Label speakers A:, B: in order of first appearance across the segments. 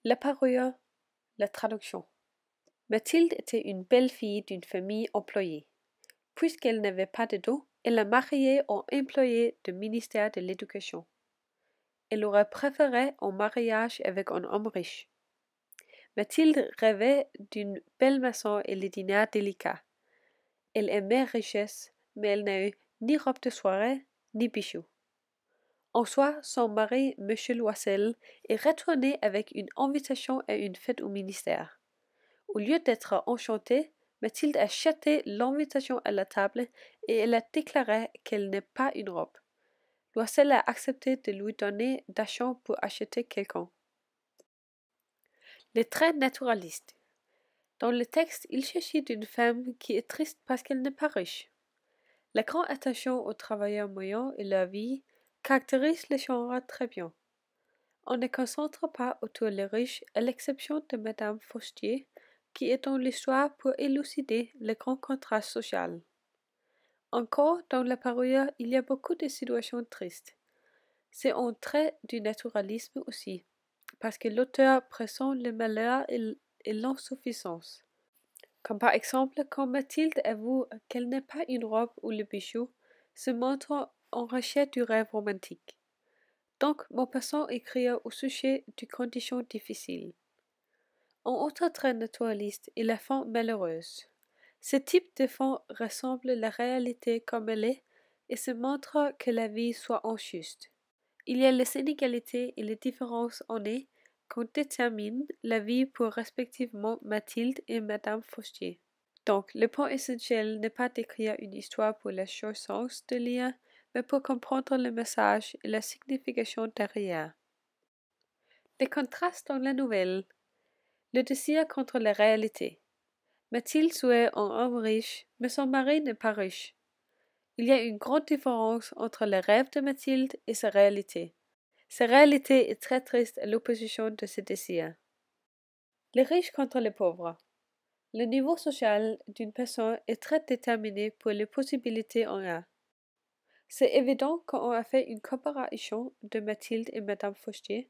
A: La parure, la traduction. Mathilde était une belle fille d'une famille employée. Puisqu'elle n'avait pas de dot, elle l'a mariée au employé du ministère de l'Éducation. Elle aurait préféré un mariage avec un homme riche. Mathilde rêvait d'une belle maison et les dîners délicats. Elle aimait richesse, mais elle n'a eu ni robe de soirée, ni bijoux. Un soir, son mari, M. Loisel, est retourné avec une invitation à une fête au ministère. Au lieu d'être enchantée, Mathilde a jeté l'invitation à la table et elle a déclaré qu'elle n'est pas une robe. Loisel a accepté de lui donner d'argent pour acheter quelqu'un. Les traits naturalistes. Dans le texte, il s'agit d'une femme qui est triste parce qu'elle n'est pas riche. La grande attention aux travailleurs moyens et leur vie caractérise le genre très bien. On ne concentre pas autour des riches, à l'exception de Madame Faustier, qui est dans l'histoire pour élucider le grand contraste social. Encore, dans la parure, il y a beaucoup de situations tristes. C'est un trait du naturalisme aussi, parce que l'auteur pressent le malheur et l'insuffisance. Comme par exemple, quand Mathilde avoue qu'elle n'est pas une robe ou le bijou, se montre en recherche du rêve romantique. Donc, Maupassant écrit au sujet de conditions difficiles. Un autre trait naturaliste est la fin malheureuse. Ce type de fin ressemble à la réalité comme elle est et se montre que la vie soit injuste. Il y a les inégalités et les différences en elles qu'on détermine la vie pour respectivement Mathilde et Madame Faustier. Donc, le point essentiel n'est pas d'écrire une histoire pour la jouissance de lire, mais pour comprendre le message et la signification derrière. Les contrastes dans la nouvelle. Le désir contre la réalité. Mathilde souhaite un homme riche, mais son mari n'est pas riche. Il y a une grande différence entre le rêve de Mathilde et sa réalité. Sa réalité est très triste à l'opposition de ce désir. Les riches contre les pauvres. Le niveau social d'une personne est très déterminé pour les possibilités en a. C'est évident quand on a fait une comparaison de Mathilde et Madame Faustier,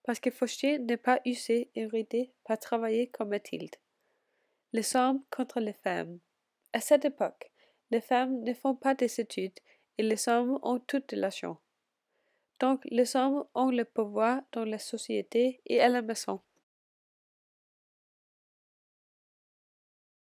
A: parce que Faustier n'est pas usé et ridé par travailler comme Mathilde. Les hommes contre les femmes. À cette époque, les femmes ne font pas des études et les hommes ont tout de l'argent. Donc les hommes ont le pouvoir dans la société et à la maison.